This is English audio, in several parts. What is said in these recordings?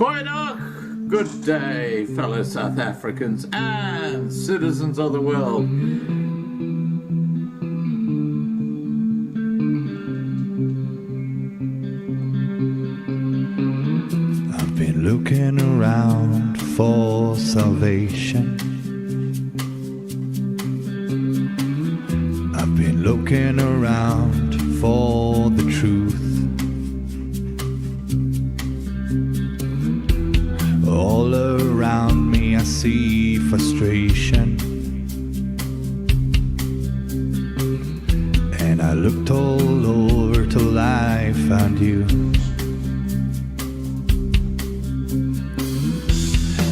Goeiedag, good day, fellow South Africans and citizens of the world. I've been looking around for salvation. I've been looking around for the truth. All around me I see frustration, and I looked all over till I found you.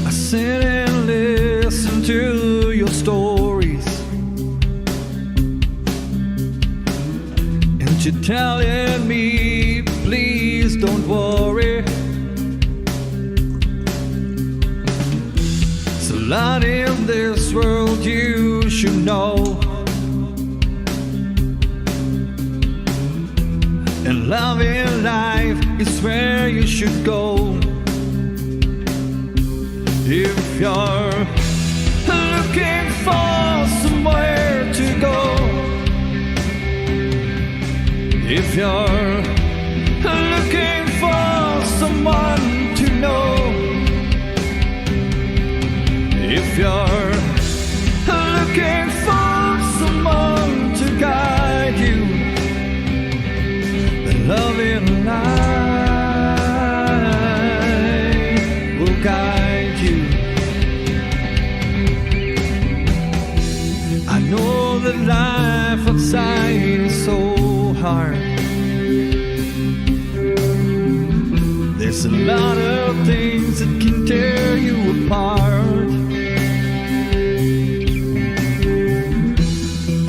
I sit and listen to your stories, and you're telling me, please don't worry. There's a lot in this world you should know, and love in life is where you should go. If you're looking for somewhere to go, if you're looking for someone to know, if you're looking for someone to guide you, then love in life will guide you. I know that life outside is so hard. There's a lot of things that can tear you apart.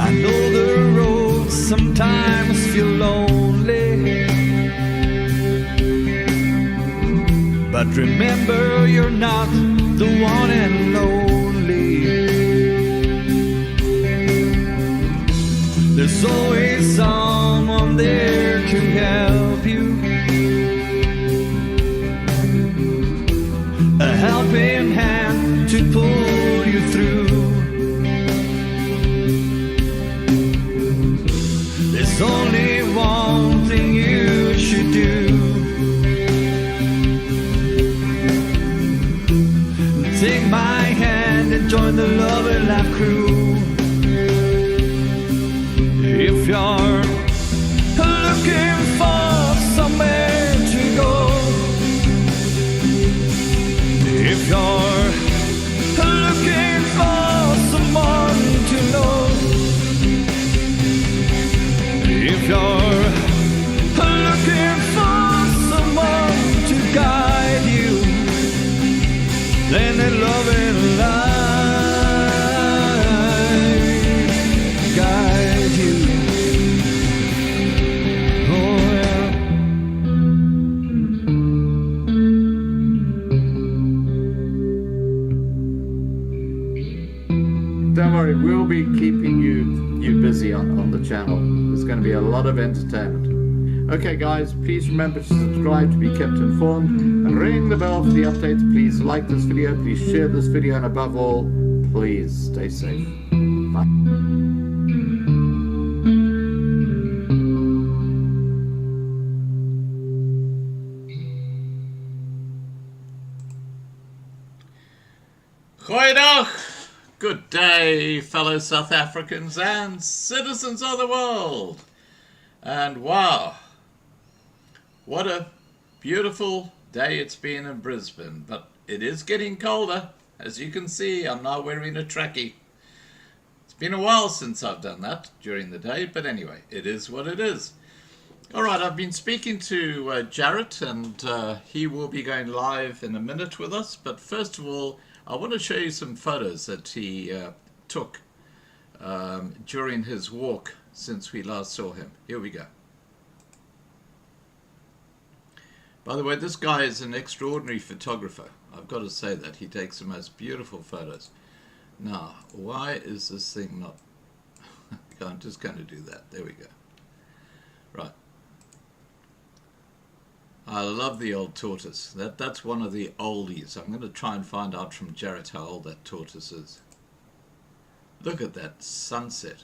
I know the road sometimes feel lonely, but remember you're not the one and only. There's always someone there to help you, a helping hand to pull you through. There's only one thing you should do: take my hand and join the Love and Laugh crew. If you're looking for somewhere to go, if you're looking for someone to know, if you're looking for someone to guide you, then let love and life guide you. Oh yeah. Don't worry, we'll be keeping you busy on the channel. There's going to be a lot of entertainment. Okay guys, please remember to subscribe to be kept informed and ring the bell for the updates. Please like this video, please share this video, and above all, please stay safe. Bye. Goeiedag, good day, fellow South Africans and citizens of the world. And wow, what a beautiful day it's been in Brisbane, but it is getting colder. As you can see, I'm now wearing a trackie. It's been a while since I've done that during the day, but anyway, it is what it is. Alright, I've been speaking to Jarrett, and he will be going live in a minute with us, but first of all, I want to show you some photos that he took during his walk since we last saw him. Here we go. By the way, this guy is an extraordinary photographer. I've got to say that. He takes the most beautiful photos. Now, why is this thing not... I'm just going to do that. There we go. Right. I love the old tortoise. That's one of the oldies. I'm going to try and find out from Jarrett how old that tortoise is. Look at that sunset.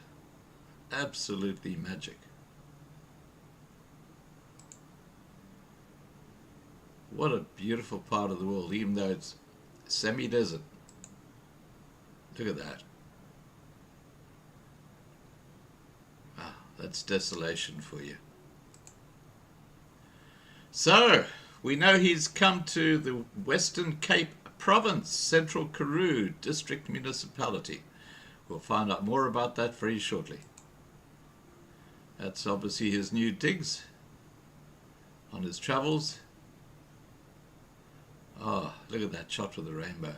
Absolutely magic. What a beautiful part of the world, even though it's semi-desert. Look at that. Ah, that's desolation for you. So, we know he's come to the Western Cape Province, Central Karroo District Municipality. We'll find out more about that very shortly. That's obviously his new digs on his travels. Oh, look at that shot with the rainbow.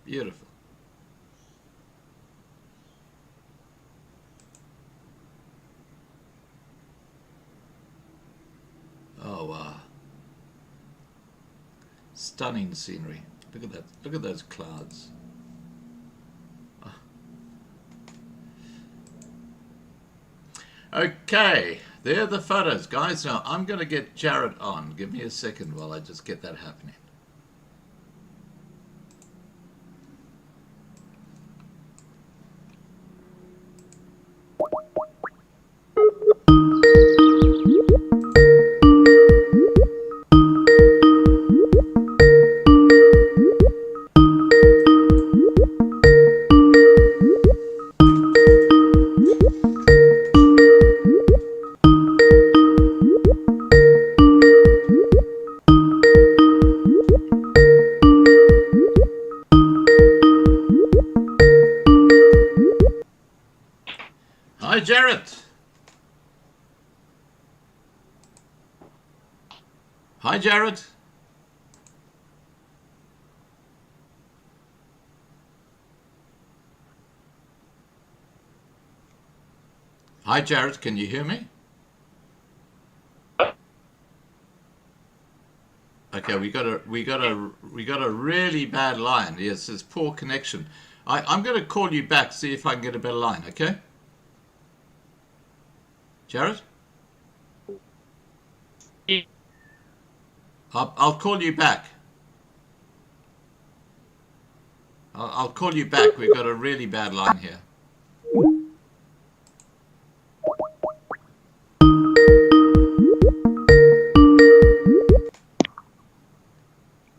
Beautiful. Oh, wow. Stunning scenery. Look at that. Look at those clouds. Oh. Okay, there are the photos, guys. Now, I'm going to get Jarrett on. Give me a second while I just get that happening. Hi, Jarrett. Hi, Jarrett. Hi, Jarrett. Can you hear me? Okay, we got a really bad line. Yes, there's poor connection. I'm going to call you back, see if I can get a better line. Okay, Jarrett. I'll call you back. I'll call you back. We've got a really bad line here.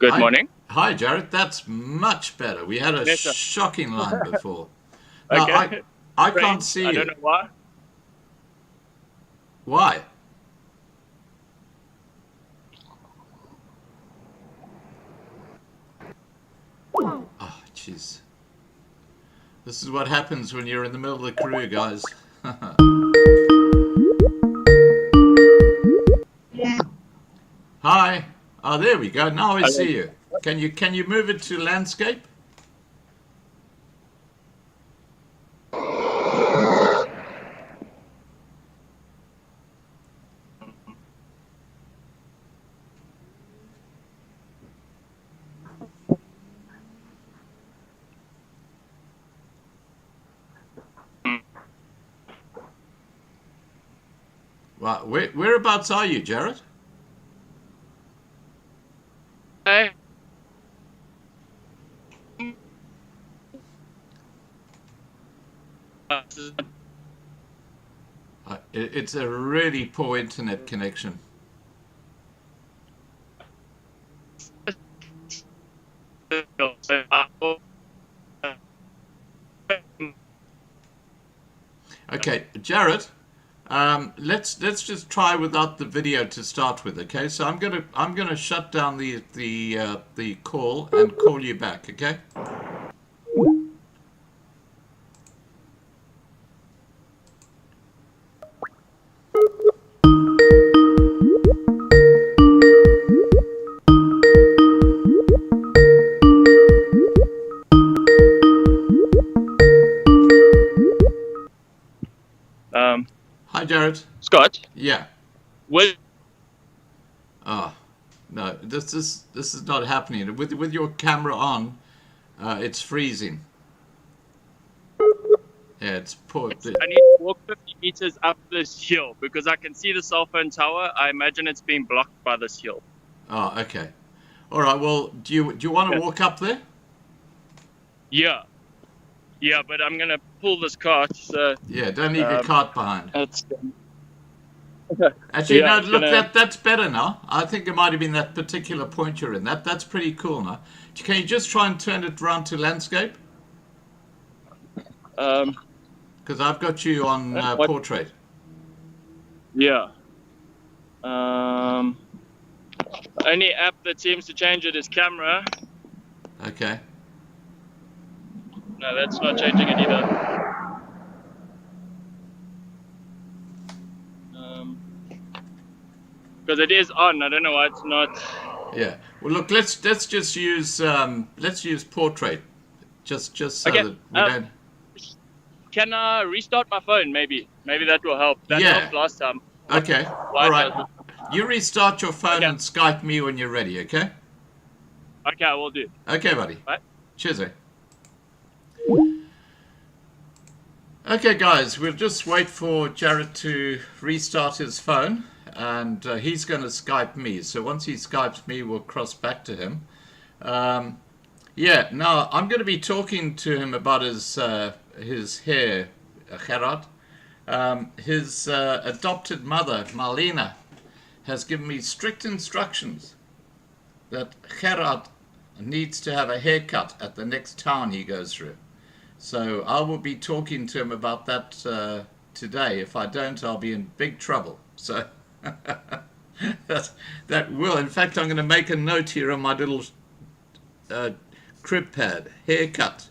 Good morning. Hi, Jarrett. That's much better. We had a shocking line before. Okay. Now, I can't see you. I don't know why. Why? Oh, jeez. This is what happens when you're in the middle of the Karroo, guys. Hi. Oh, there we go. Now I see you. Can you move it to landscape? Well, whereabouts are you, Jarrett? Hey. It's a really poor internet connection. Okay, Jarrett. Let's just try without the video to start with. Okay, so I'm gonna shut down the call and call you back. Okay. Hi, Jarrett. Scott. Yeah. What? Oh, no, this is not happening. With your camera on, it's freezing. Yeah, it's poor. I need to walk 50 meters up this hill because I can see the cell phone tower. I imagine it's being blocked by this hill. Oh, okay. All right. Well, do you want to walk up there? Yeah. Yeah, but I'm gonna pull this cart. So Yeah. Don't leave your cart behind. that's Actually, no. it's Look, gonna. that's better now. I think it might have been that particular point you're in. That's pretty cool now. Can you just try and turn it around to landscape? Because I've got you on What? portrait. Yeah. Only app that seems to change it is camera. Okay. No, that's not changing it either. Because it is on. I don't know why it's not. Yeah. Well, look. Let's just use portrait. Just so Okay, that we don't. Can I restart my phone? Maybe that will help. That Yeah. helped last time. Okay. Why All right. does You restart your phone Okay. and Skype me when you're ready. Okay. Okay, I will do. Okay, buddy. Right. Cheers. Okay, guys. We'll just wait for Jarrett to restart his phone, and he's going to Skype me. So once he Skypes me, we'll cross back to him. Yeah. Now I'm going to be talking to him about his hair, Jarrett. His adopted mother, Marlena, has given me strict instructions that Jarrett needs to have a haircut at the next town he goes through. So I will be talking to him about that today. If I don't, I'll be in big trouble. So that will. In fact, I'm going to make a note here on my little crib pad, haircut.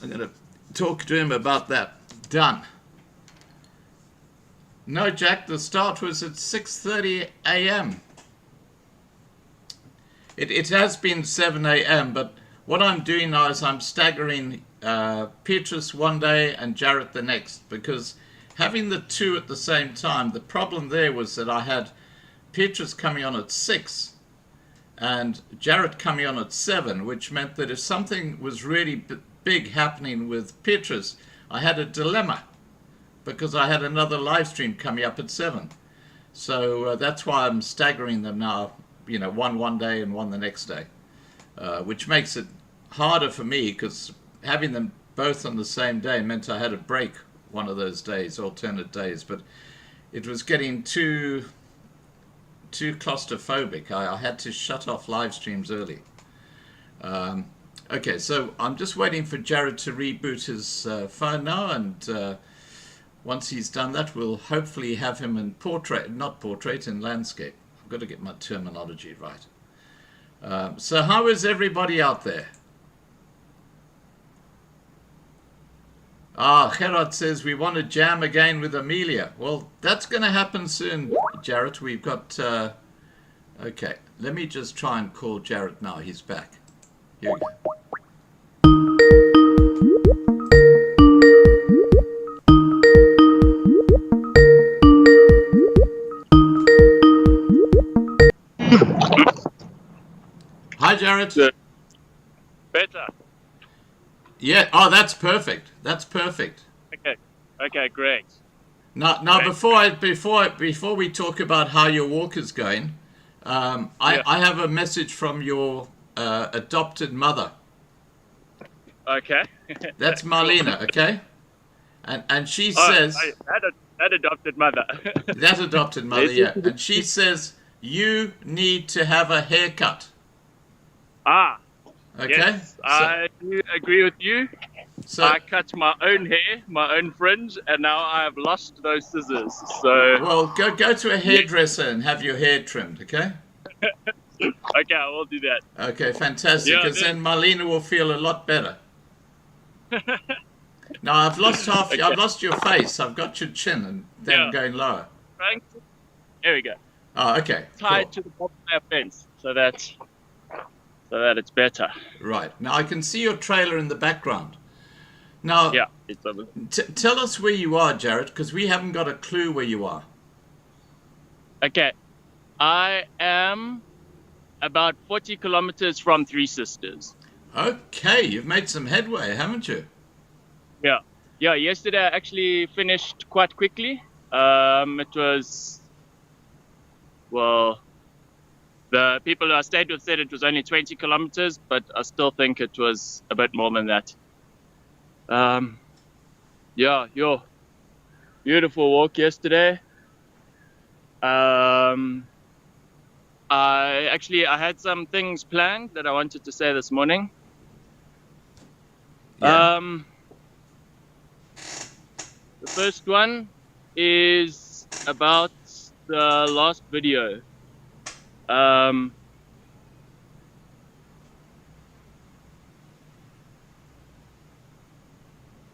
I'm going to talk to him about that. Done. No, Jack, the start was at 6:30 a.m. It has been 7 a.m., but what I'm doing now is I'm staggering Petrus one day and Jarrett the next, because having the two at the same time, the problem there was that I had Petrus coming on at 6 and Jarrett coming on at 7, which meant that if something was really big happening with Petrus, I had a dilemma, because I had another live stream coming up at 7. So that's why I'm staggering them now, one day and one the next day, which makes it harder for me, because having them both on the same day meant I had to break one of those days, alternate days, but it was getting too claustrophobic. I had to shut off live streams early. Okay, so I'm just waiting for Jarrett to reboot his phone now, and once he's done that, we'll hopefully have him in in landscape. I've got to get my terminology right. So how is everybody out there? Gerard says we want to jam again with Amelia. Well, that's going to happen soon, Jarrett. We've got... okay, let me just try and call Jarrett now. He's back. Here we go. Hi, Jarrett. Better. Yeah. Oh, that's perfect. That's perfect. Okay, great. Now, before we talk about how your walk is going, I have a message from your adopted mother. Okay. That's Marlena. Okay. And she says that adopted mother. that adopted mother. Yeah. And she says you need to have a haircut. Okay. Yes, I do agree with you. So I cut my own hair, my own fringe, and now I have lost those scissors. So well, go to a hairdresser and have your hair trimmed. Okay. okay, I will do that. Okay, fantastic. Because then Marlena will feel a lot better. Now I've lost I've lost your face. I've got your chin, and then going lower. Thanks. There we go. Oh, okay. Tied to the bottom of my fence, so that it's better. Right. Now I can see your trailer in the background. Now, it's tell us where you are, Jarrett, because we haven't got a clue where you are. Okay. I am about 40 kilometers from Three Sisters. Okay, you've made some headway, haven't you? Yeah. Yesterday I actually finished quite quickly. It was, The people who I stayed with said it was only 20 kilometers, but I still think it was a bit more than that. Yeah, beautiful walk yesterday. I had some things planned that I wanted to say this morning. Yeah. The first one is about the last video.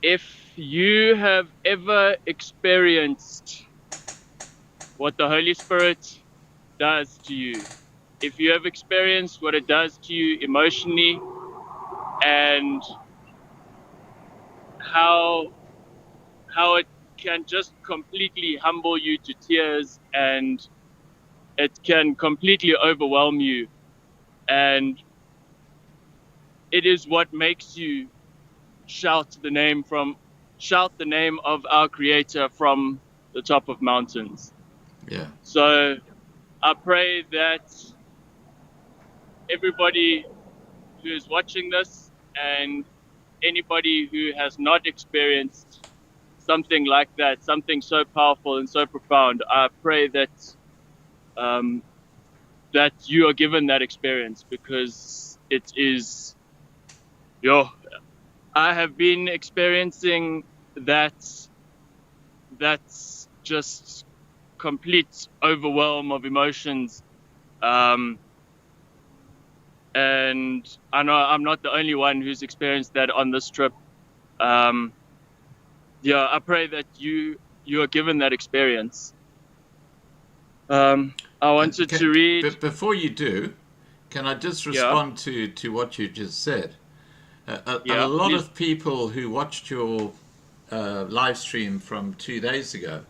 If you have ever experienced what the Holy Spirit does to you, if you have experienced what it does to you emotionally, and how it can just completely humble you to tears, and it can completely overwhelm you, and it is what makes you shout the name of our Creator from the top of mountains. Yeah. So I pray that everybody who is watching this, and anybody who has not experienced something like that, something so powerful and so profound, I pray that that you are given that experience, because it is I have been experiencing that's just complete overwhelm of emotions, and I know I'm not the only one who's experienced that on this trip. I pray that you are given that experience. I wanted to read. But before you do, can I just respond to what you just said? A lot Please. of people who watched your live stream from 2 days ago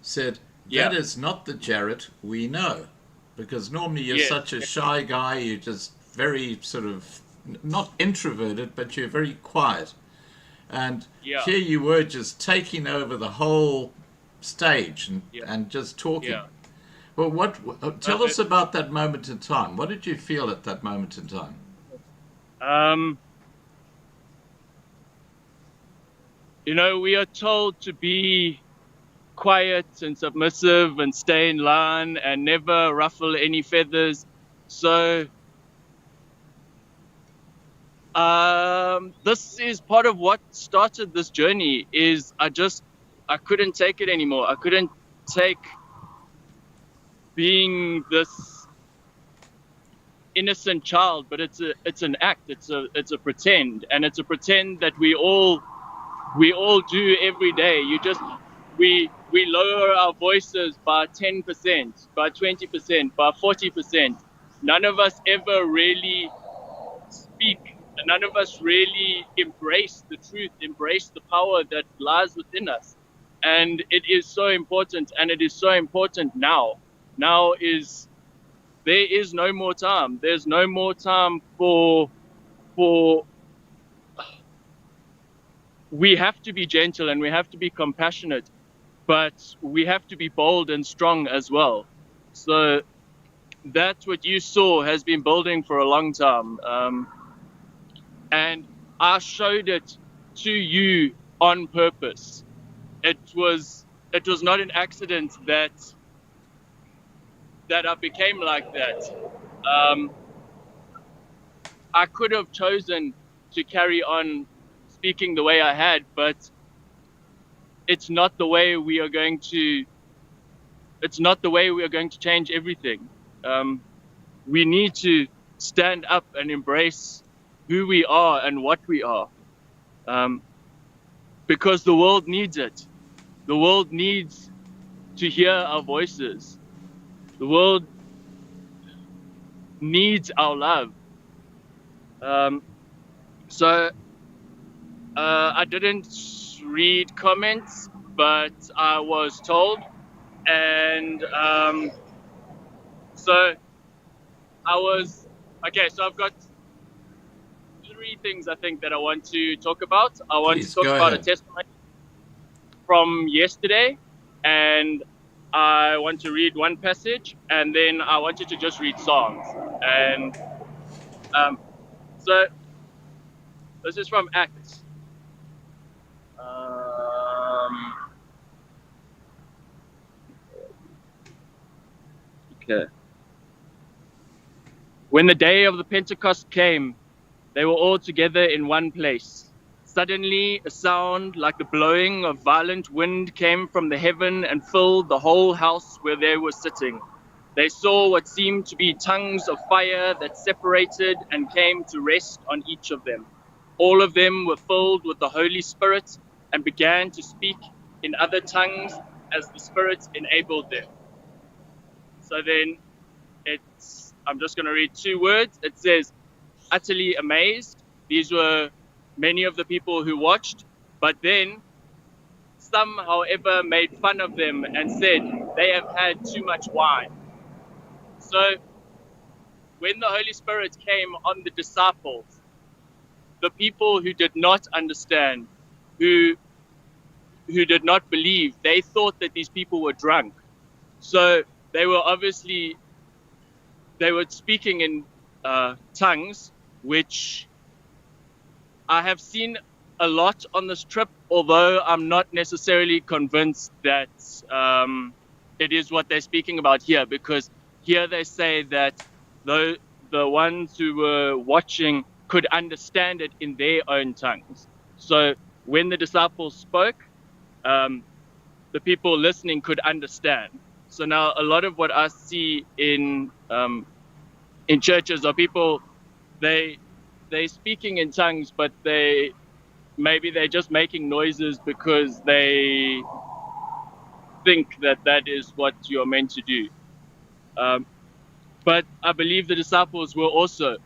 said, that is not the Jarrett we know. Because normally you're such a shy guy, you're just very sort of, not introverted, but you're very quiet. And here you were just taking over the whole stage and just talking. Yeah. Well, tell us about that moment in time. What did you feel at that moment in time? We are told to be quiet and submissive and stay in line and never ruffle any feathers. So this is part of what started this journey. Is I couldn't take it anymore. I couldn't take being this innocent child, but it's an act. It's a pretend, and it's a pretend that we all do every day. We lower our voices by 10%, by 20%, by 40%. None of us ever really speak. None of us really embrace the truth, embrace the power that lies within us. And it is so important, and it is so important now. There is no more time. There's no more time for we have to be gentle and we have to be compassionate, but we have to be bold and strong as well. So that's what you saw has been building for a long time. And I showed it to you on purpose. It was not an accident that I became like that. I could have chosen to carry on speaking the way I had, but it's not the way we are going to change everything. We need to stand up and embrace who we are and what we are, because the world needs it. The world needs to hear our voices. The world needs our love. So I didn't read comments, but I was told, and so I was okay. So I've got 3 things I think that I want to talk about. I want to talk about a testimony from yesterday, and I want to read one passage, and then I wanted to just read songs. And so this is from Acts. Okay. When the day of the Pentecost came, they were all together in one place. Suddenly, a sound like the blowing of violent wind came from the heaven and filled the whole house where they were sitting. They saw what seemed to be tongues of fire that separated and came to rest on each of them. All of them were filled with the Holy Spirit and began to speak in other tongues as the Spirit enabled them. So then I'm just going to read 2 words. It says, utterly amazed. These were many of the people who watched, but then some, however, made fun of them and said they have had too much wine. So when the Holy Spirit came on the disciples, the people who did not understand, who did not believe, they thought that these people were drunk. So they were speaking in tongues, which I have seen a lot on this trip, although I'm not necessarily convinced that it is what they're speaking about here, because here they say that the ones who were watching could understand it in their own tongues. So when the disciples spoke, the people listening could understand. So now a lot of what I see in churches are people, they're speaking in tongues, but they're just making noises because they think that is what you're meant to do. But I believe the disciples were also,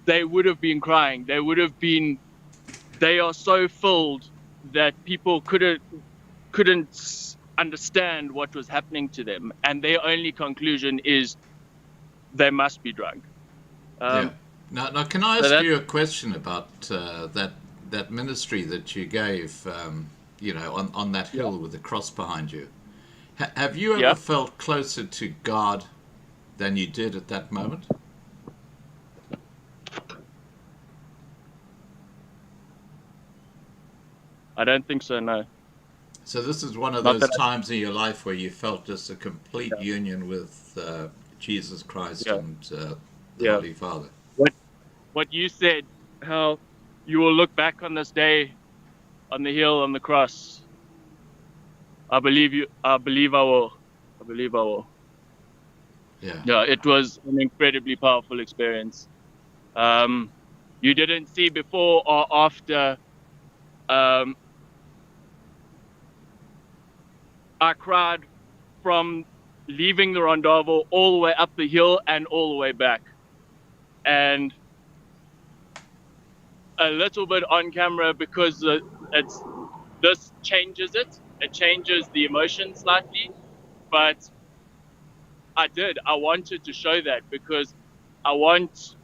they would have been crying. They are so filled that people couldn't understand what was happening to them. And their only conclusion is they must be drunk. Yeah. Now, can I ask you a question about that ministry that you gave, on that hill with the cross behind you? Have you ever felt closer to God than you did at that moment? I don't think so, no. So this is one of those times in your life where you felt just a complete union with Jesus Christ and the Holy Father. What you said, how you will look back on this day on the hill, on the cross. I believe you. I believe I will. Yeah, it was an incredibly powerful experience. You didn't see before or after. I cried from leaving the Rondavel all the way up the hill and all the way back. And a little bit on camera because this changes it. It changes the emotion slightly. But I wanted to show that because I want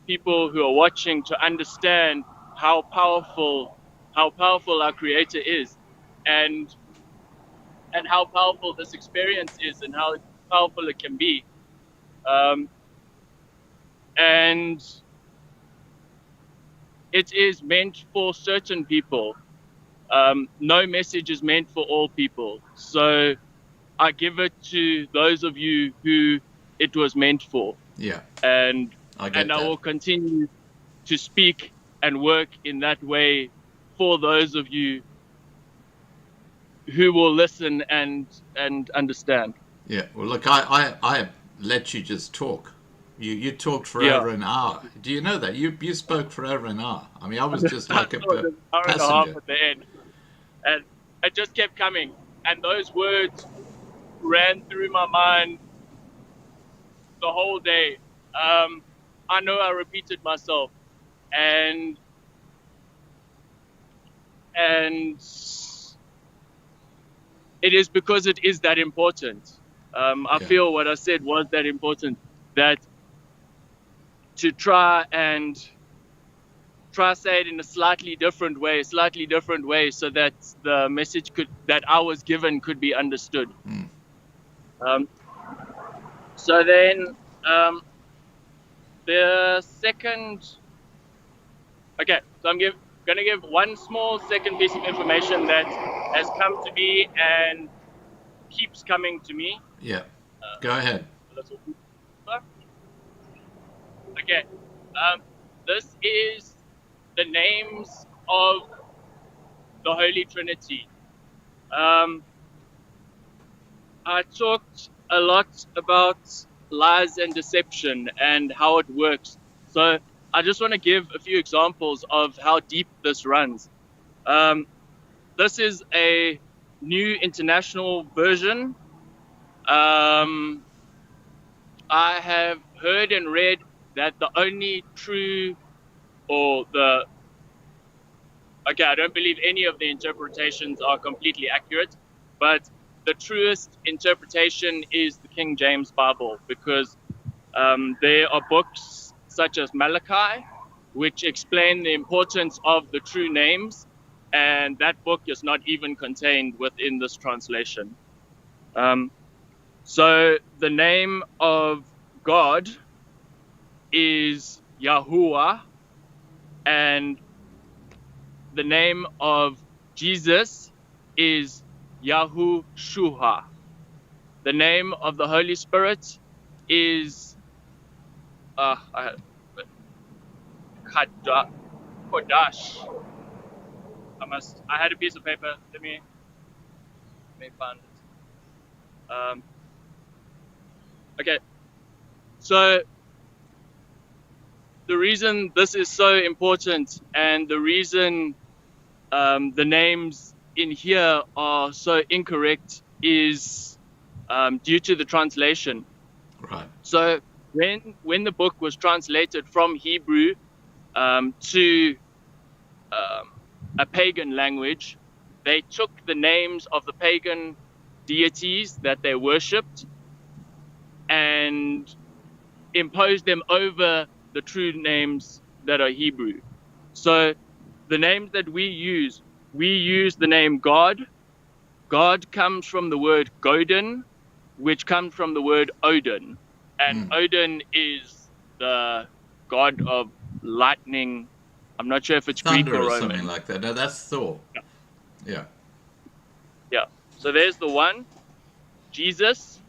people who are watching to understand how powerful our Creator is, and how powerful this experience is, and how powerful it can be. And it is meant for certain people. No message is meant for all people. So I give it to those of you who it was meant for. Yeah. And I will continue to speak and work in that way for those of you who will listen and understand. Yeah. Well, look, I let you just talk. You talked for over an hour. Do you know that? You spoke for over an hour. I mean, I was just like a hour passenger. And a half at the end. And it just kept coming. And those words ran through my mind the whole day. I know I repeated myself. And it is because it is that important. I feel what I said was that important, that to try and try to say it in a slightly different way, so that the message that I was given could be understood. So then, the second. Okay, so I'm going to give one small second piece of information that has come to me and keeps coming to me. Yeah. Go ahead. Okay, this is the names of the Holy Trinity. I talked a lot about lies and deception and how it works. So I just want to give a few examples of how deep this runs. This is a new international version. I have heard and read that the only true, I don't believe any of the interpretations are completely accurate, but the truest interpretation is the King James Bible, because there are books such as Malachi, which explain the importance of the true names, and that book is not even contained within this translation. So the name of God is Yahuwah, and the name of Jesus is Yahushua. The name of the Holy Spirit is Kodash. I had a piece of paper. Let me find it. Okay. So the reason this is so important, and the reason the names in here are so incorrect, is due to the translation. Right. So when the book was translated from Hebrew to a pagan language, they took the names of the pagan deities that they worshipped and imposed them over the true names that are Hebrew. So the names that we use the name God. God comes from the word Godin, which comes from the word Odin. And Odin is the god of lightning. I'm not sure if it's Thunder Greek or or Roman. something like that. No, that's Thor. Yeah. Yeah. So there's the one. Jesus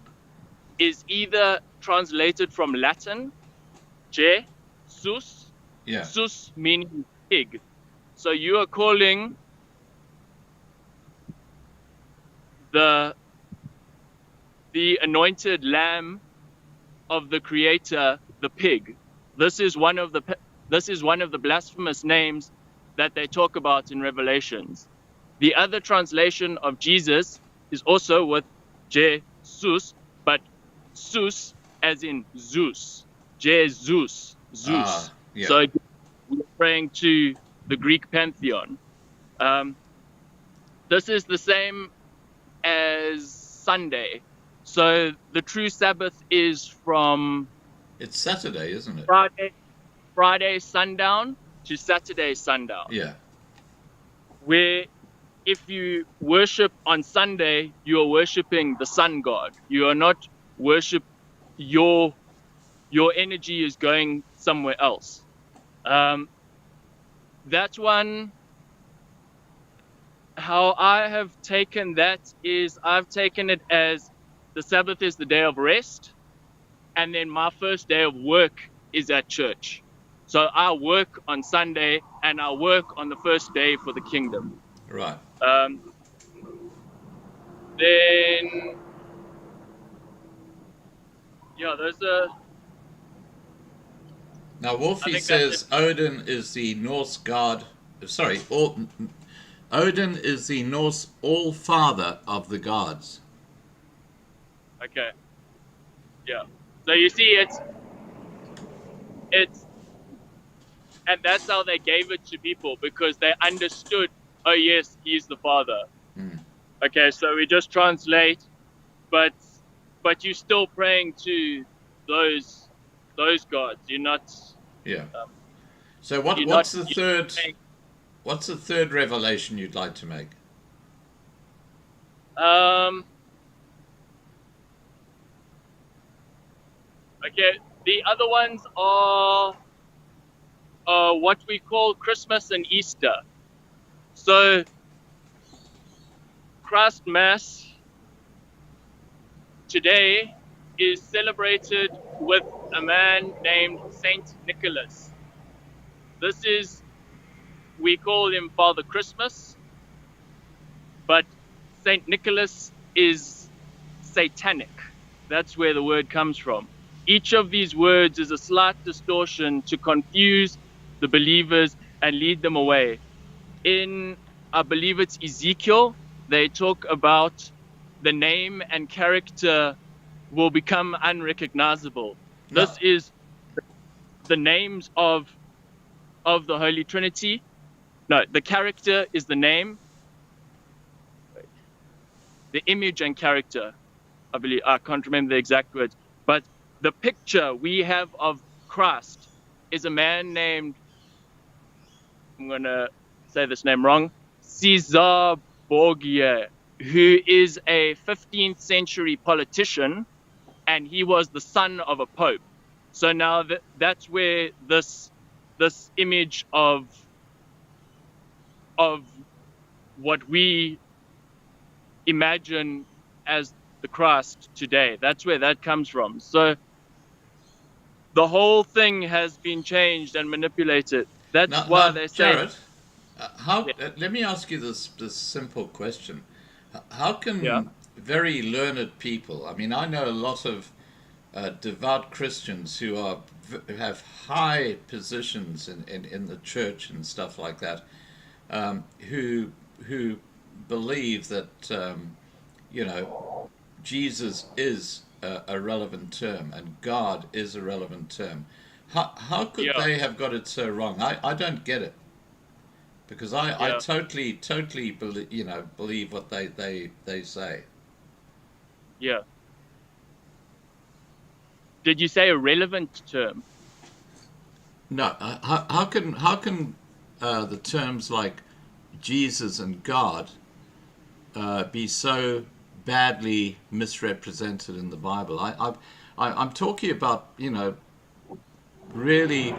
is either translated from Latin, Jesus, Yeah. sus meaning pig. So you are calling the anointed lamb of the Creator the pig. This is one of the blasphemous names that they talk about in Revelations. The other translation of Jesus is also with Jesus, but Zeus as in Zeus. Jesus, Zeus. Yeah. So we're praying to the Greek pantheon. This is the same as Sunday. So the true Sabbath is from It's Saturday, isn't it? Friday sundown to Saturday sundown. Yeah. Where if you worship on Sunday, you are worshiping the sun god. You are not your energy is going somewhere else. That one, how I have taken that is I've taken it as the Sabbath is the day of rest, and then my first day of work is at church. So I work on Sunday and I work on the first day for the kingdom. Right. Then, yeah, there's a... Now, Wolfie says Odin is the Norse god. Sorry, Odin is the Norse all-father of the gods. Okay. Yeah. So you see, it's, and that's how they gave it to people, because they understood, oh yes, he's the father. Okay, so we just translate, but you're still praying to those gods. You're not. Yeah. So what's the third? What's the third revelation you'd like to make? Okay, the other ones are what we call Christmas and Easter. So, Christ Mass today is celebrated with a man named Saint Nicholas. We call him Father Christmas, but Saint Nicholas is satanic. That's where the word comes from. Each of these words is a slight distortion to confuse the believers and lead them away. In, I believe it's Ezekiel, they talk about the name and character will become unrecognizable. No. This is the names of the Holy Trinity. No, the character is the name. The image and character, I believe, I can't remember the exact words, but the picture we have of Christ is a man named, I'm going to say this name wrong, Caesar Borgia, who is a 15th century politician, and he was the son of a pope. So now that's where this image of what we imagine as the Christ today, that's where that comes from. So the whole thing has been changed and manipulated. That's why they say. Jarrett, let me ask you this simple question. How can Yeah. very learned people, I mean, I know a lot of devout Christians who have high positions in the church and stuff like that, who believe that Jesus is a relevant term and God is a relevant term. How could Yeah. they have got it so wrong? I don't get it, because I totally believe what they say. Yeah. Did you say a relevant term? No, how can the terms like Jesus and God be so badly misrepresented in the Bible? I'm talking about really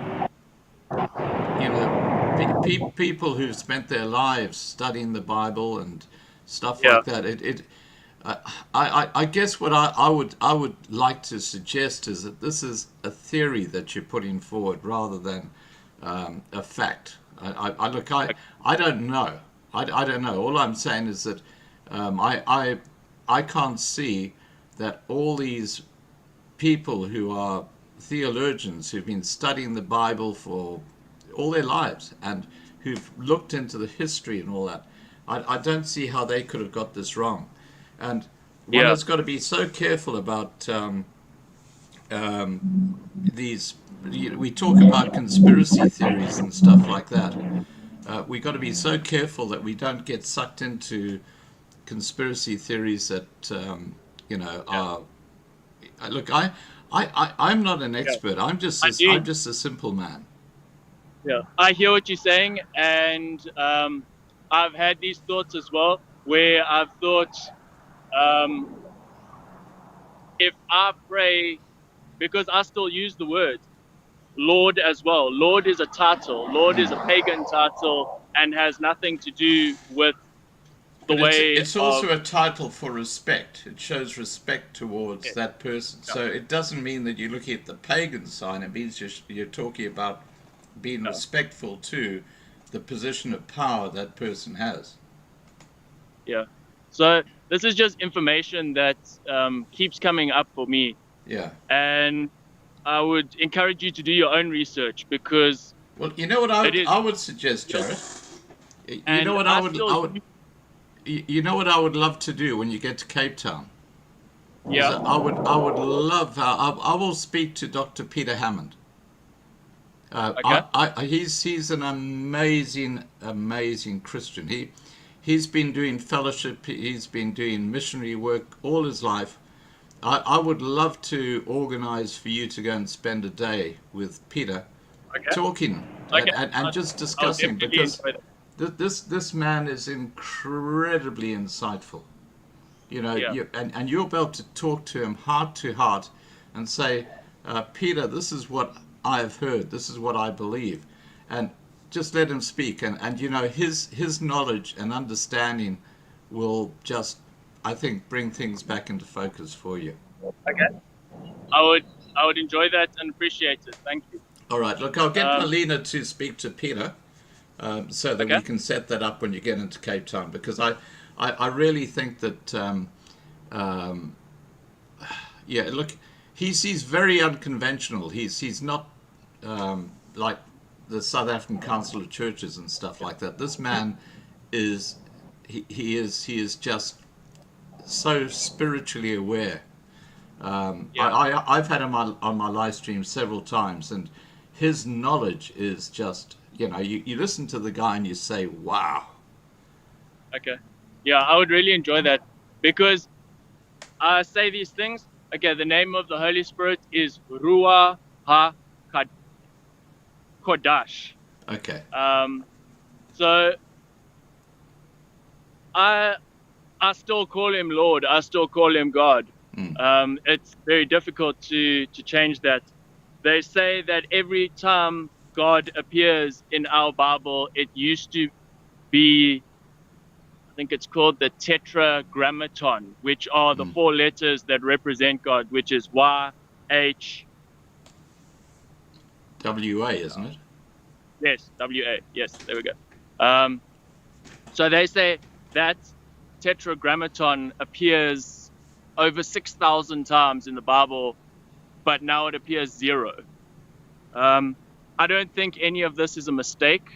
people who've spent their lives studying the Bible and stuff like that. I guess what I would like to suggest is that this is a theory that you're putting forward rather than a fact. I don't know. I don't know. All I'm saying is that I can't see that all these people who are theologians who've been studying the Bible for all their lives and who've looked into the history and all that, I don't see how they could have got this wrong. And one has got to be so careful about these. We talk about conspiracy theories and stuff like that. We've got to be so careful that we don't get sucked into conspiracy theories that are. Look, I'm not an expert. I'm just a simple man. Yeah, I hear what you're saying, and I've had these thoughts as well, where I've thought, if I pray, because I still use the word Lord as well. Lord is a title. Lord is a pagan title and has nothing to do with the way. It's also a title for respect. It shows respect towards that person. Yeah. So it doesn't mean that you're looking at the pagan sign. It means you're talking about being respectful to the position of power that person has. Yeah. So this is just information that keeps coming up for me. Yeah. And I would encourage you to do your own research, because. Well, you know what I would suggest, Jarrett. You know what I would. You know what I would love to do when you get to Cape Town? Yeah. I would love. I will speak to Dr. Peter Hammond. Okay. He's an amazing Christian. He's been doing fellowship. He's been doing missionary work all his life. I would love to organize for you to go and spend a day with Peter, talking Okay. and just I'll discussing, definitely because enjoy that. this man is incredibly insightful. You know, Yeah. and you'll be able to talk to him heart to heart and say, Peter, this is what I've heard, this is what I believe, and just let him speak. And you know, his knowledge and understanding will just, I think, bring things back into focus for you. Okay. I would enjoy that and appreciate it. Thank you. All right, look, I'll get Um, Melina to speak to Peter, so that okay. we can set that up when you get into Cape Town, because I really think that, um, yeah, look, he's very unconventional. He's not like the South African Council of Churches and stuff like that. This man is he is just so spiritually aware. Yeah. I've had him on my live stream several times, and his knowledge is just, you know, you listen to the guy and you say, wow. Okay. Yeah, I would really enjoy that, because I say these things. Okay, the name of the Holy Spirit is Ruach HaKodash. Okay. So I still call him Lord. I still call him God. It's very difficult to change that. They say that every time God appears in our Bible, it used to be, I think it's called the Tetragrammaton, which are the four letters that represent God, which is Y, H, WA, isn't it? yes, WA. Yes, there we go. So they say that Tetragrammaton appears over 6,000 times in the Bible, but now it appears 0. I don't think any of this is a mistake.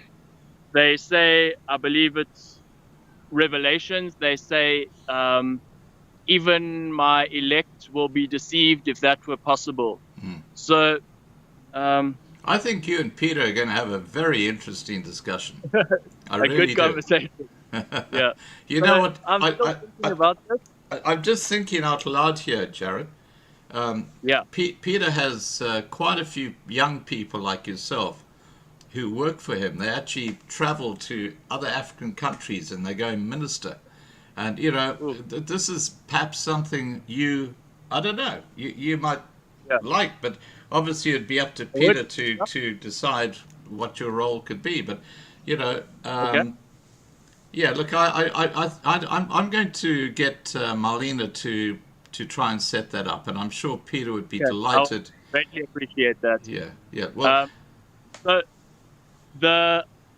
They say, I believe it's Revelations. They say, even my elect will be deceived if that were possible. So, I think you and Peter are going to have a very interesting discussion. I a really good do. conversation. Yeah. You know what? I'm still thinking about this. I'm just thinking out loud here, Jarrett. Yeah. Peter has quite a few young people like yourself who work for him. They actually travel to other African countries and they go and minister. And, you know, this is perhaps something I don't know, you might like, but obviously it'd be up to Peter to decide what your role could be. But, you know, yeah, look, I'm going to get Marlena to try and set that up, and I'm sure Peter would be delighted. I'll greatly appreciate that. Yeah. Well, so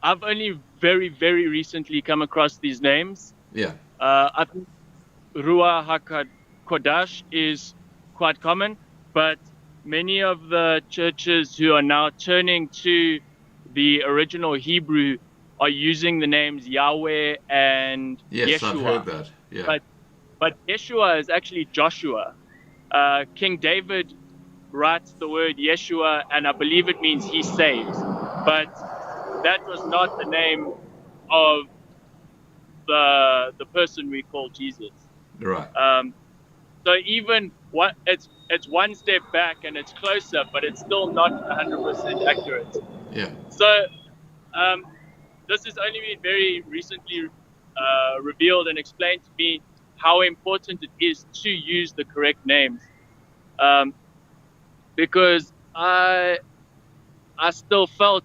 I've only very, very recently come across these names. Yeah. I think Ruach HaKodash is quite common, but many of the churches who are now turning to the original Hebrew are using the names Yahweh and yes, Yeshua. I've heard that. Yeah. But Yeshua is actually Joshua. King David writes the word Yeshua, and I believe it means he saves. But that was not the name of the person we call Jesus. Right. So even it's one step back and it's closer, but it's still not 100% accurate. Yeah. So this has only been very recently revealed and explained to me how important it is to use the correct names, because I still felt,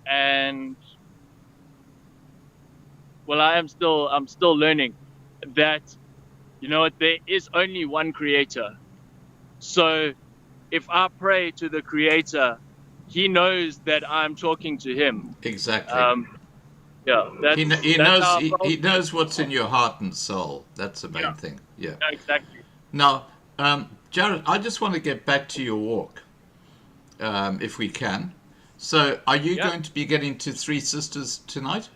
and well, I'm still learning that, you know what, there is only one creator. So if I pray to the creator, he knows that I'm talking to him. Exactly. Yeah, he knows what's in your heart and soul. That's the main thing. Yeah. Exactly. Now, Jarrett, I just want to get back to your walk, if we can. So, are you going to be getting to Three Sisters tonight?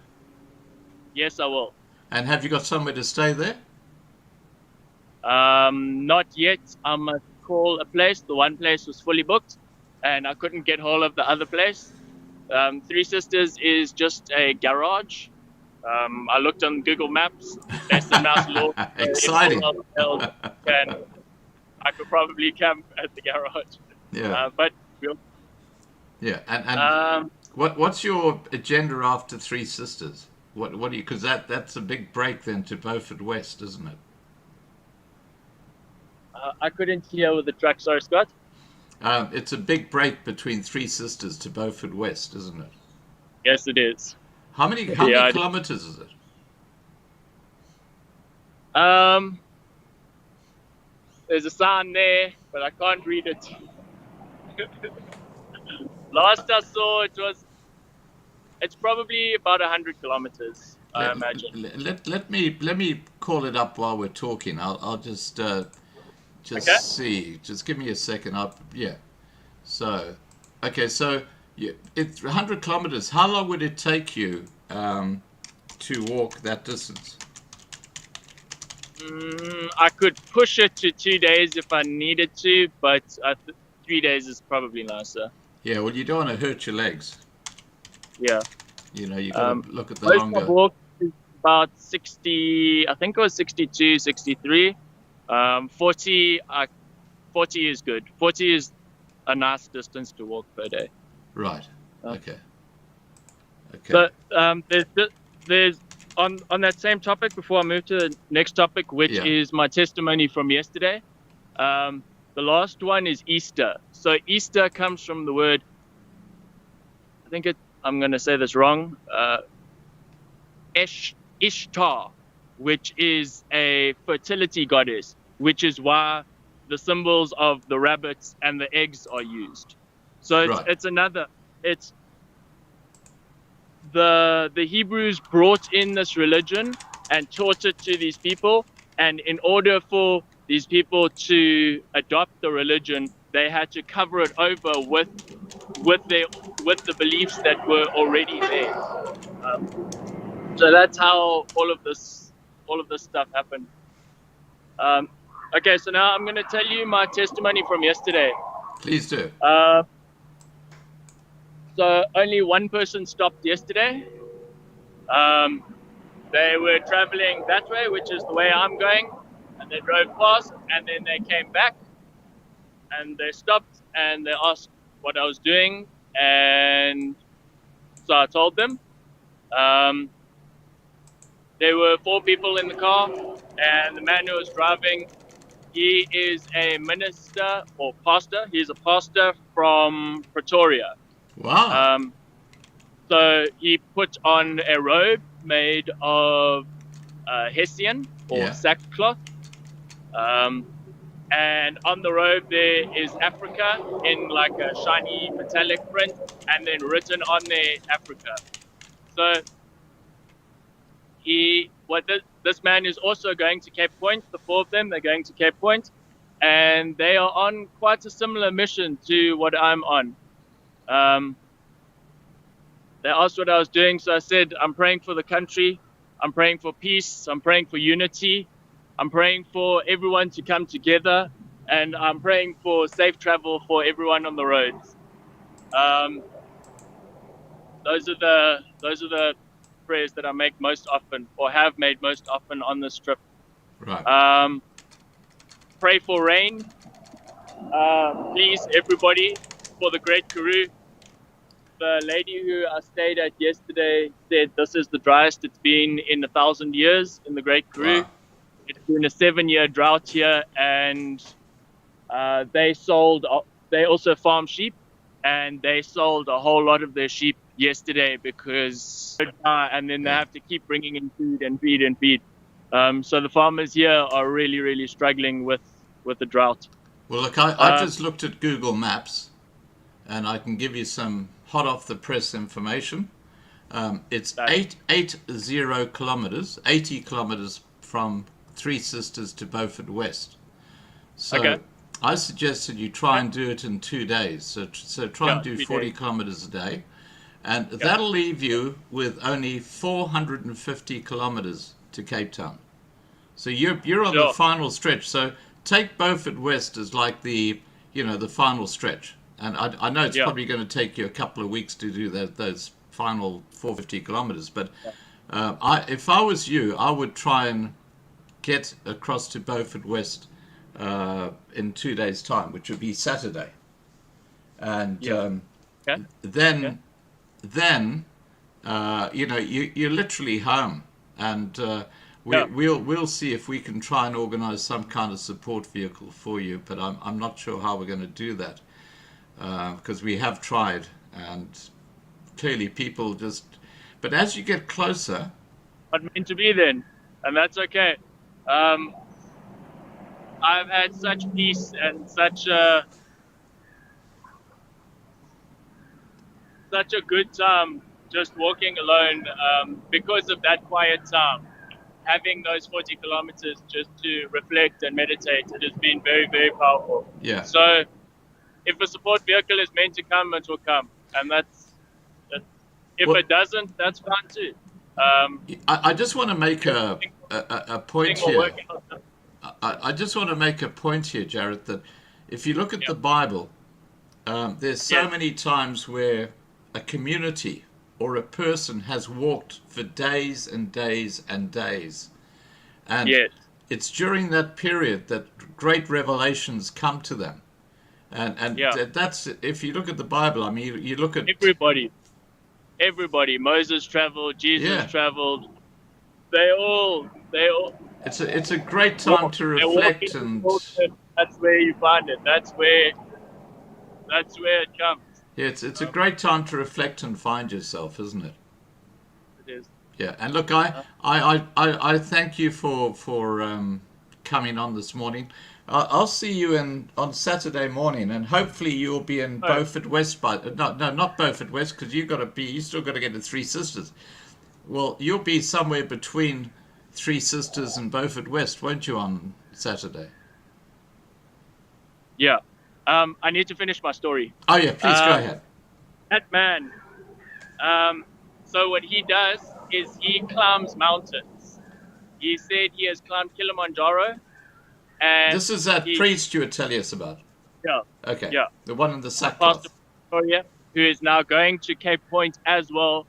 Yes, I will. And have you got somewhere to stay there? Not yet. I must call a place. The one place was fully booked, and I couldn't get hold of the other place. Three Sisters is just a garage. I looked on Google Maps. That's the mouse law. Exciting. And I could probably camp at the garage. Yeah. But we'll. Yeah. And What's your agenda after Three Sisters? What do you? Because that's a big break then to Beaufort West, isn't it? I couldn't hear with the track. Sorry, Scott. It's a big break between Three Sisters to Beaufort West, isn't it? Yes, it is. How many Yeah, kilometers is it? There's a sign there, but I can't read it. Last I saw, it's probably about 100 kilometers, I imagine. Let me call it up while we're talking. I'll just Okay. see. Just give me a second. Yeah. So, okay. So it's 100 kilometers. How long would it take you to walk that distance? I could push it to 2 days if I needed to, but 3 days is probably nicer. Yeah. Well, you don't want to hurt your legs. Yeah. You know, you got to look at the Most longer. I've walked is about 60. I think it was 62, 63. 40. 40 is good. 40 is a nice distance to walk per day. Right. Okay. So there's on that same topic before I move to the next topic, which is my testimony from yesterday. The last one is Easter. So Easter comes from the word, I'm going to say this wrong, Ishtar, which is a fertility goddess, which is why the symbols of the rabbits and the eggs are used. So it's the Hebrews brought in this religion and taught it to these people, and in order for these people to adopt the religion, they had to cover it over with the beliefs that were already there. So that's how all of this stuff happened. Okay, so now I'm going to tell you my testimony from yesterday. Please do. So only one person stopped yesterday. They were traveling that way, which is the way I'm going, and they drove past, and then they came back, and they stopped, and they asked what I was doing, and so I told them. There were 4 people in the car, and the man who was driving, he is a minister or pastor. He's a pastor from Pretoria. Wow. So he put on a robe made of hessian or sackcloth. And on the robe there is Africa in like a shiny metallic print, and then written on there Africa. So this man is also going to Cape Point. The 4 of them, they're going to Cape Point, and they are on quite a similar mission to what I'm on. They asked what I was doing, so I said, I'm praying for the country, I'm praying for peace, I'm praying for unity, I'm praying for everyone to come together, and I'm praying for safe travel for everyone on the roads. Those are the prayers that I make most often, or have made most often on this trip. Right. Pray for rain. Please, everybody, for the Great Karroo. The lady who I stayed at yesterday said this is the driest it's been in 1,000 years in the Great Karroo. Wow. It's been a 7-year drought here, and they also farm sheep, and they sold a whole lot of their sheep yesterday because and then they have to keep bringing in food and feed. So the farmers here are really, really struggling with the drought. Well, look, I just looked at Google Maps, and I can give you some hot off the press information. It's 80 kilometers from Three Sisters to Beaufort West. So I suggested you try and do it in 2 days. So try and do 40 kilometers a day. And that'll leave you with only 450 kilometers to Cape Town. So you're on the final stretch. So take Beaufort West as like the final stretch. And I know it's probably going to take you a couple of weeks to do those final 450 kilometers. But if I was you, I would try and get across to Beaufort West in 2 days' time, which would be Saturday. And then you're literally home, and Yeah. we'll see if we can try and organise some kind of support vehicle for you. But I'm not sure how we're going to do that, because we have tried, and clearly people just. But as you get closer, Not meant to be then, and that's okay. I've had such peace and such a good time just walking alone, because of that quiet time. Having those 40 kilometers just to reflect and meditate, it has been very, very powerful. yeah. So if a support vehicle is meant to come, it will come, and that's if Well- it doesn't, that's fine too. I just want to make a point Thing will here. work out. I just want to make a point here, Jarrett, that if you look at the Bible, there's so Yes. many times where a community or a person has walked for days and days and days. And Yes. it's during that period that great revelations come to them. And Yeah. that's, if you look at the Bible, I mean, you look at... Everybody. Moses traveled, Jesus Yeah. traveled. They all. It's a great time to they walk reflect, into the and wilderness. That's where you find it. That's where it comes. yeah, it's a great time to reflect and find yourself, isn't it? It is. Yeah, and look, I thank you for coming on this morning. I'll see you on Saturday morning, and hopefully you'll be in Beaufort West no, not Beaufort West, because you still got to get to Three Sisters. Well, you'll be somewhere between Three Sisters and Beaufort West, won't you, on Saturday? Yeah. I need to finish my story. Oh yeah, please go ahead. That man. So what he does is he climbs mountains. He said he has climbed Kilimanjaro. And This is that priest you were telling us about. Yeah. Okay. Yeah. The one in the sackcloth. Pastor Victoria, who is now going to Cape Point as well,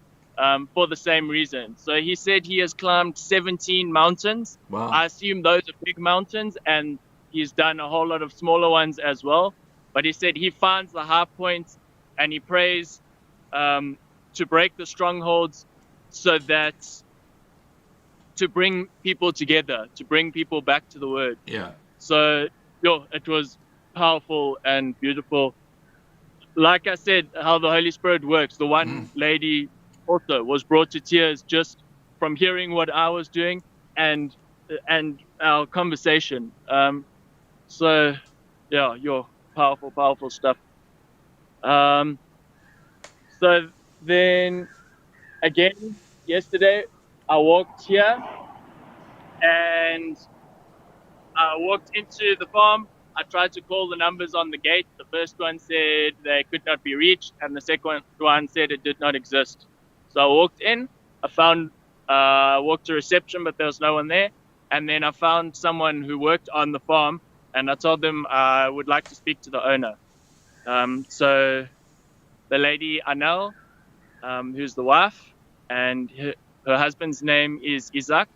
for the same reason. So he said he has climbed 17 mountains. Wow. I assume those are big mountains, and he's done a whole lot of smaller ones as well. But he said he finds the high points and he prays to break the strongholds, so that to bring people together, to bring people back to the word. Yeah. So, it was powerful and beautiful. Like I said, how the Holy Spirit works. The one lady also was brought to tears just from hearing what I was doing and our conversation. So, powerful, powerful stuff. So then, again, yesterday, I walked here and I walked into the farm. I tried to call the numbers on the gate. The first one said they could not be reached, and the second one said it did not exist. So I walked in. I walked to reception, but there was no one there. And then I found someone who worked on the farm, and I told them I would like to speak to the owner. So the lady Anel, who's the wife, and her husband's name is Isaac.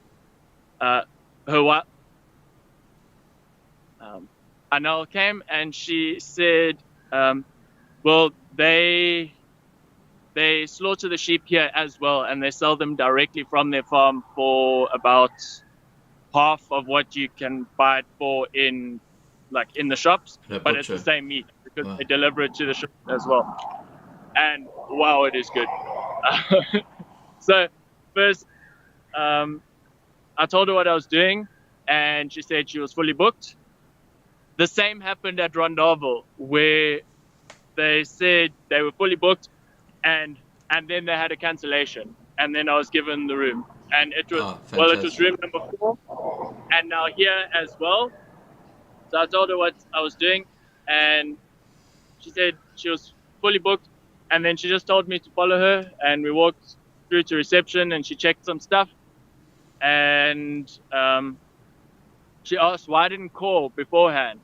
Anel came and she said, well, they slaughter the sheep here as well, and they sell them directly from their farm for about half of what you can buy it for in the shops, but it's the same meat because they deliver it to the shop as well. And wow, it is good. So first, I told her what I was doing, and she said she was fully booked. The same happened at Rondaville, where they said they were fully booked, and then they had a cancellation, and then I was given the room, and it was it was room number 4, and now here as well. So I told her what I was doing, and she said she was fully booked, and then she just told me to follow her, and we walked through to reception, and she checked some stuff, and she asked why I didn't call beforehand,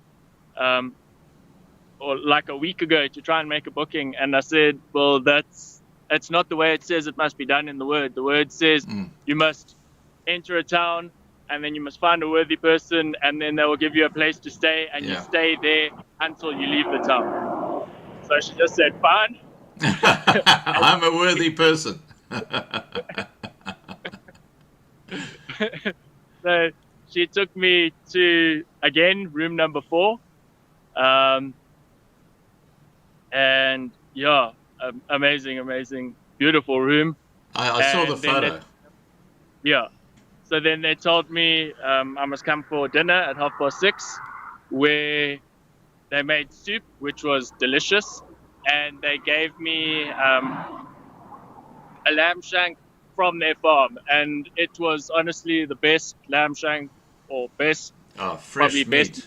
or like a week ago, to try and make a booking. And I said, well, that's not the way it says it must be done in the word. The word says you must enter a town, and then you must find a worthy person, and then they will give you a place to stay, and you stay there until you leave the town. So she just said, fine. I'm a worthy person. So she took me to, again, room number 4. And yeah, amazing, beautiful room. I saw the And then photo. Yeah. So then they told me I must come for dinner at 6:30, where they made soup, which was delicious, and they gave me a lamb shank from their farm, and it was honestly the best lamb shank, or best, Oh, probably fresh best meat.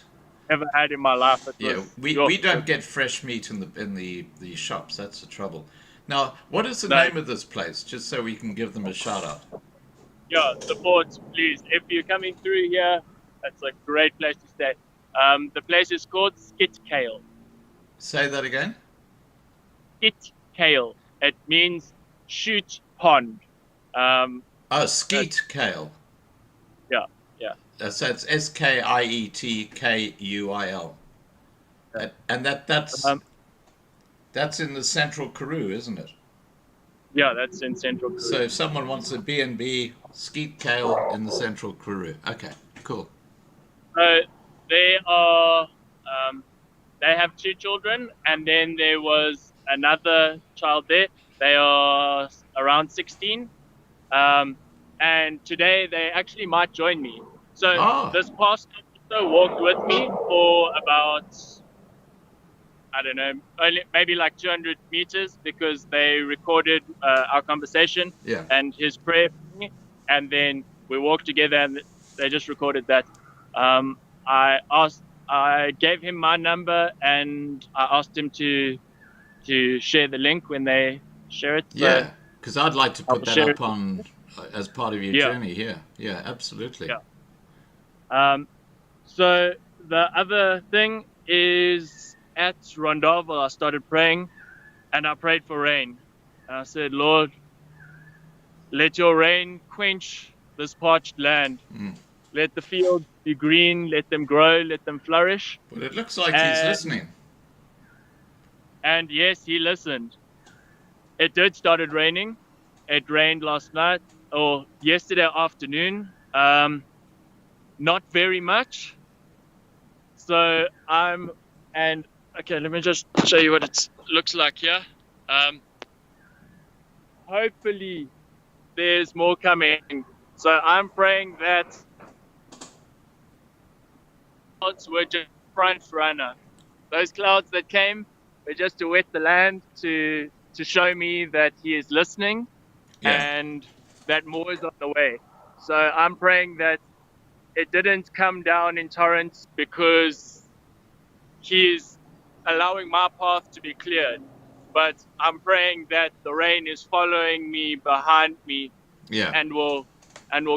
ever had in my life. It Yeah, was, we don't get fresh meat in the shops. That's the trouble. Now, what is the No. name of this place? Just so we can give them a shout out. Yeah, support, please. If you're coming through here, that's a great place to stay. The place is called Skit Kale. Say that again. Skit Kale. It means shoot pond. Oh, skeet kale. Yeah. So it's Skieetkuil. And that's in the central Karroo, isn't it? Yeah, that's in Central Karroo. So if someone wants a B&B, skeet kale in the central Karroo. Okay, cool. So they are, they have 2 children, and then there was another child there. They are around 16. And today they actually might join me. So this pastor also walked with me for about, I don't know, maybe like 200 meters, because they recorded our conversation and his prayer for me, and then we walked together and they just recorded that. I gave him my number and I asked him to share the link when they share it. So Yeah, because I'd like to put that share up on as part of your journey here. Yeah, absolutely. Yeah. So the other thing is, at Rondava, I started praying, and I prayed for rain. And I said, Lord, let your rain quench this parched land. Let the fields be green, let them grow, let them flourish. But it looks like he's listening. And yes, he listened. It did started raining. It rained last night, or yesterday afternoon. Not very much. So okay, let me just show you what it looks like here. Hopefully there's more coming. So I'm praying that clouds were just front runner. Those clouds that came were just to wet the land, to show me that he is listening and that more is on the way. So I'm praying that it didn't come down in torrents, because he is allowing my path to be cleared. But I'm praying that the rain is following me, behind me, and will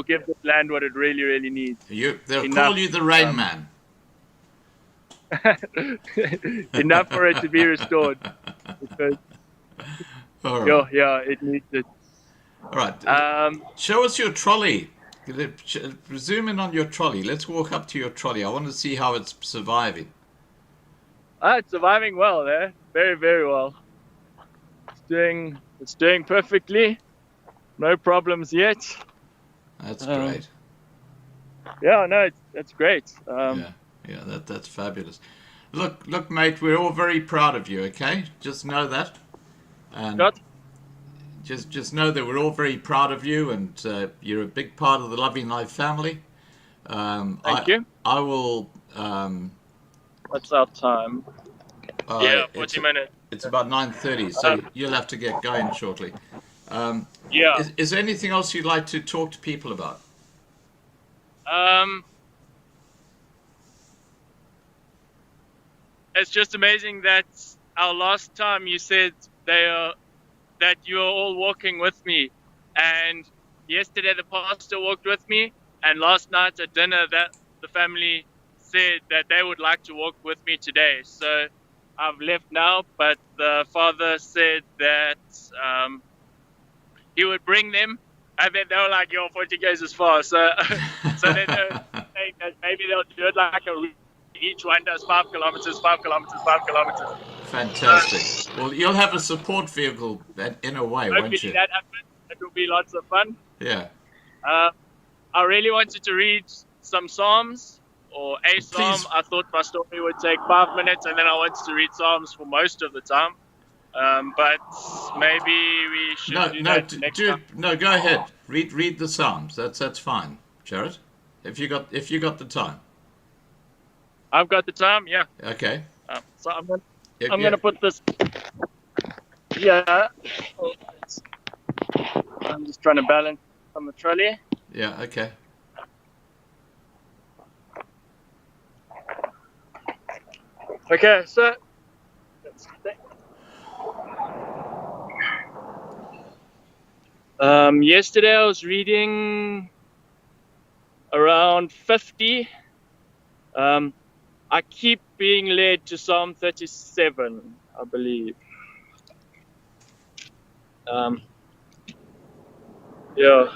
give the land what it really, really needs. They'll call you the Rain Man. Enough for it to be restored. Because, all right. It needs it. All right. Show us your trolley. Zoom in on your trolley. Let's walk up to your trolley. I want to see how it's surviving. It's surviving well there. Very, very well. It's doing perfectly. No problems yet. That's great. Yeah, no, it's great. That's fabulous. Look, mate, we're all very proud of you, okay? Just know that. And just know that we're all very proud of you, and you're a big part of the Loving Life family. Thank you. I will... What's our time? 40 minutes. It's about 9:30, so you'll have to get going shortly. Is there anything else you'd like to talk to people about? It's just amazing that our last time you said that you are all walking with me, and yesterday the pastor walked with me, and last night at dinner that the family said that they would like to walk with me today. So I've left now, but the father said that he would bring them, and then they were like, "Yo, 40 k's is far." So then they're saying that maybe they'll do it like each one does 5 kilometers, 5 kilometers, 5 kilometers. Fantastic. Well, you'll have a support vehicle in a way, won't Hopefully you? that happens. It will be lots of fun. Yeah. I really wanted to read some Psalms or a Psalm. Please. I thought my story would take 5 minutes, and then I wanted to read Psalms for most of the time. But maybe we should do that next time. No, go ahead. Read the Psalms. That's fine, Jarrett. If you got the time. I've got the time. Yeah. Okay. So I'm gonna put this. Yeah. I'm just trying to balance on the trolley. Yeah. Okay. Okay. So. Yesterday I was reading around 50. I keep being led to Psalm 37, I believe. Yeah.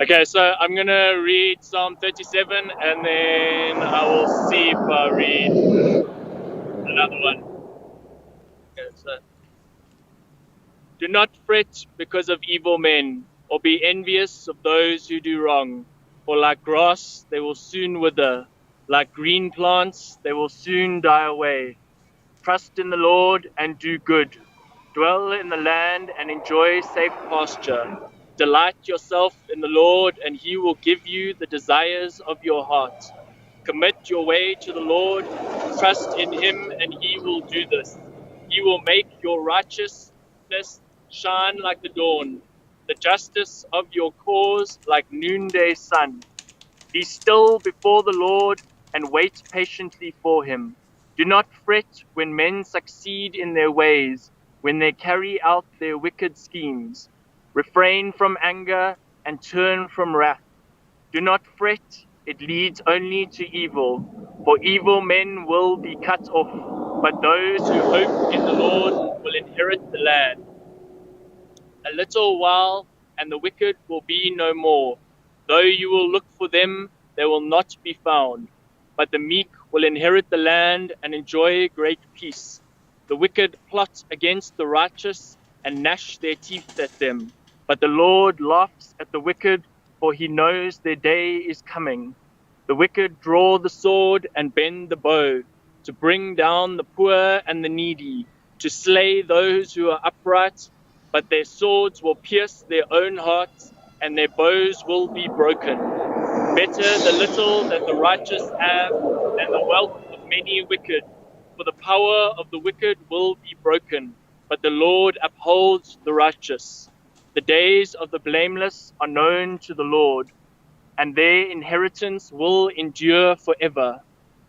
Okay, so I'm gonna read Psalm 37, and then I will see if I read another one. Okay, so. Do not fret because of evil men, or be envious of those who do wrong. For like grass, they will soon wither. Like green plants, they will soon die away. Trust in the Lord and do good. Dwell in the land and enjoy safe pasture. Delight yourself in the Lord, and he will give you the desires of your heart. Commit your way to the Lord. Trust in him, and he will do this. He will make your righteousness shine like the dawn, the justice of your cause like noonday sun. Be still before the Lord and wait patiently for him. Do not fret when men succeed in their ways, when they carry out their wicked schemes. Refrain from anger and turn from wrath. Do not fret, it leads only to evil, for evil men will be cut off, but those who hope in the Lord will inherit the land. A little while, and the wicked will be no more. Though you will look for them, they will not be found. But the meek will inherit the land and enjoy great peace. The wicked plot against the righteous and gnash their teeth at them. But the Lord laughs at the wicked, for he knows their day is coming. The wicked draw the sword and bend the bow, to bring down the poor and the needy, to slay those who are upright. But their swords will pierce their own hearts, and their bows will be broken. Better the little that the righteous have than the wealth of many wicked. For the power of the wicked will be broken, but the Lord upholds the righteous. The days of the blameless are known to the Lord, and their inheritance will endure forever.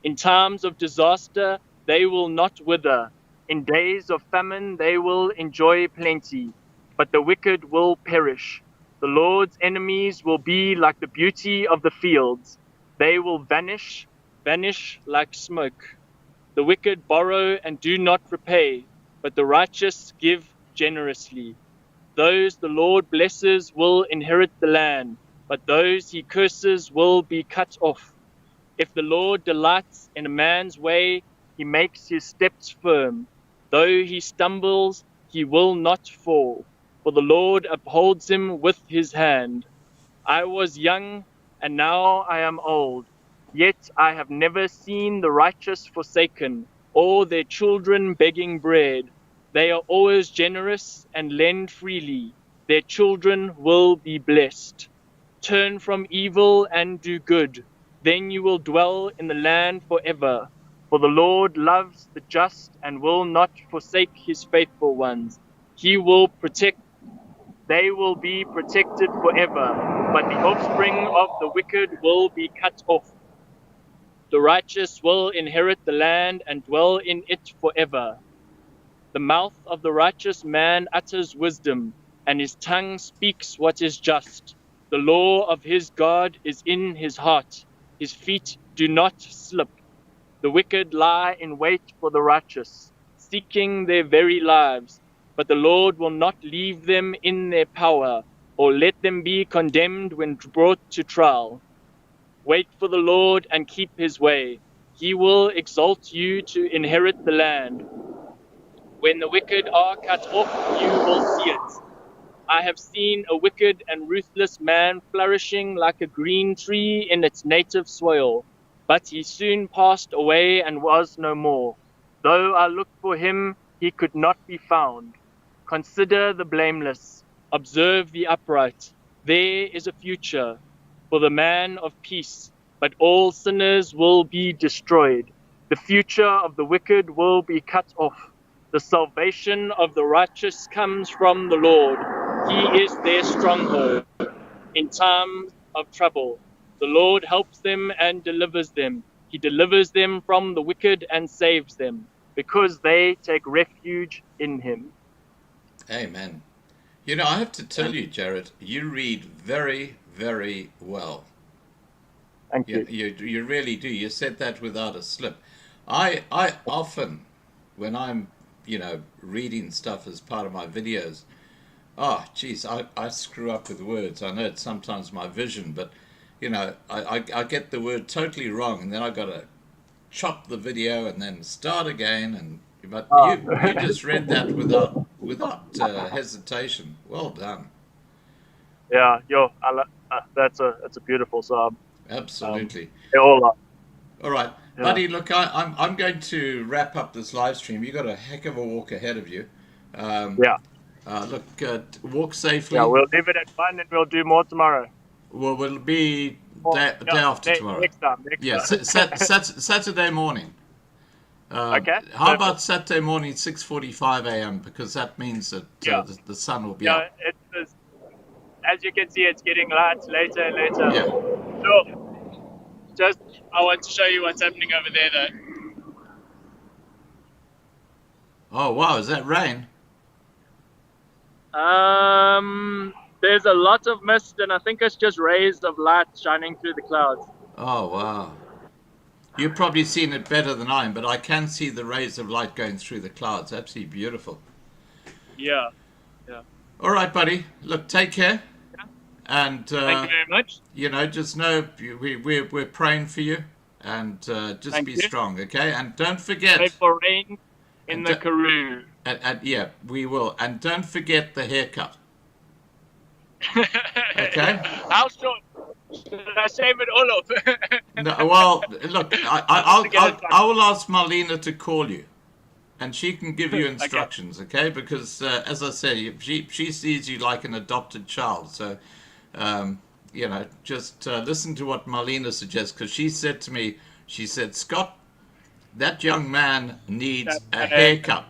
In times of disaster, they will not wither. In days of famine, they will enjoy plenty, but the wicked will perish. The Lord's enemies will be like the beauty of the fields. They will vanish like smoke. The wicked borrow and do not repay, but the righteous give generously. Those the Lord blesses will inherit the land, but those he curses will be cut off. If the Lord delights in a man's way, he makes his steps firm. Though he stumbles, he will not fall, for the Lord upholds him with his hand. I was young, and now I am old, yet I have never seen the righteous forsaken, or their children begging bread. They are always generous and lend freely. Their children will be blessed. Turn from evil and do good. Then you will dwell in the land forever. For the Lord loves the just and will not forsake his faithful ones. He will protect. They will be protected forever, but the offspring of the wicked will be cut off. The righteous will inherit the land and dwell in it forever. The mouth of the righteous man utters wisdom, and his tongue speaks what is just. The law of his God is in his heart. His feet do not slip. The wicked lie in wait for the righteous, seeking their very lives. But the Lord will not leave them in their power, or let them be condemned when brought to trial. Wait for the Lord and keep his way. He will exalt you to inherit the land. When the wicked are cut off, you will see it. I have seen a wicked and ruthless man flourishing like a green tree in its native soil, but he soon passed away and was no more. Though I looked for him, he could not be found. Consider the blameless, observe the upright. There is a future for the man of peace, but all sinners will be destroyed. The future of the wicked will be cut off. The salvation of the righteous comes from the Lord. He is their stronghold in times of trouble. The Lord helps them and delivers them. He delivers them from the wicked and saves them, because they take refuge in him. Amen. You know, I have to tell you, Jarrett, you read very, very well. Thank you. You really do. You said that without a slip. I often, when I'm, reading stuff as part of my videos, oh, geez, I screw up with words. I know it's sometimes my vision, but, I get the word totally wrong, and then I got to chop the video and then start again. But you just read that without hesitation. Well done. Yeah, that's a beautiful psalm. Absolutely. They all are. All right, Yeah. buddy. Look, I'm going to wrap up this live stream. You got a heck of a walk ahead of you. Yeah. Look, walk safely. Yeah, we'll leave it at 1 and we'll do more tomorrow. Well, we'll be day after tomorrow. Next time. Saturday morning. Okay. How about Saturday morning, 6:45 a.m. Because that means that the sun will be up. As you can see, it's getting light later and later. Yeah. So, I want to show you what's happening over there, though. Oh wow, is that rain? There's a lot of mist, and I think it's just rays of light shining through the clouds. Oh wow. You've probably seen it better than I am, but I can see the rays of light going through the clouds. Absolutely beautiful. Yeah. All right, buddy. Look, take care. Yeah. And thank you very much. Just know we're praying for you, and just be strong, okay? And don't forget. Pray for rain in the Karroo. Yeah, we will. And don't forget the haircut. Okay. How short? Should I shave it all off? No, well, look, I will ask Marlena to call you, and she can give you instructions, okay? Because as I said, she sees you like an adopted child. So, just listen to what Marlena suggests. Because she said to me, she said, Scott, that young man needs a haircut.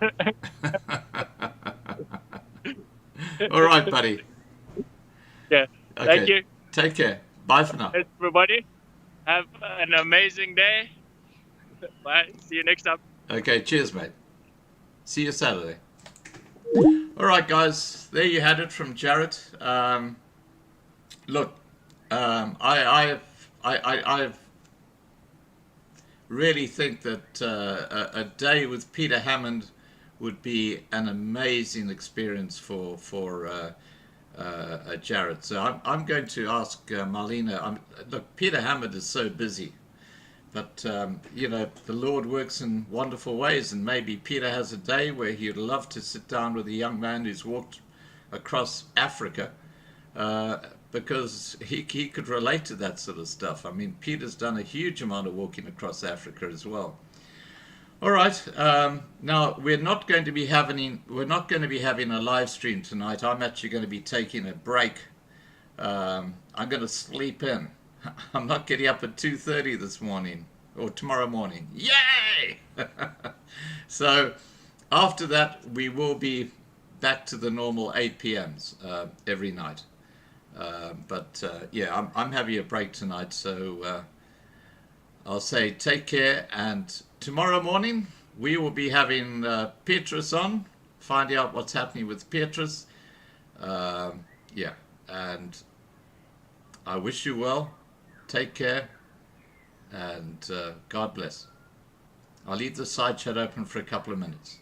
All right, buddy. Yeah. Okay. Thank you. Take care. Bye for now. Everybody, have an amazing day. Bye. See you next time. Okay, cheers, mate. See you Saturday. All right, guys. There you had it from Jarrett. Look, I really think that a day with Peter Hammond would be an amazing experience for Jarrett. So I'm going to ask Marlena. Look, Peter Hammond is so busy, but the Lord works in wonderful ways, and maybe Peter has a day where he'd love to sit down with a young man who's walked across Africa, because he could relate to that sort of stuff. I mean, Peter's done a huge amount of walking across Africa as well. All right. Now we're not going to be having a live stream tonight. I'm actually going to be taking a break. I'm going to sleep in. I'm not getting up at 2:30 this morning or tomorrow morning. Yay! So after that, we will be back to the normal 8 p.m.s every night. I'm having a break tonight, so I'll say take care, and tomorrow morning we will be having Petrus on, finding out what's happening with Petrus. And I wish you well, take care, and God bless. I'll leave the side chat open for a couple of minutes.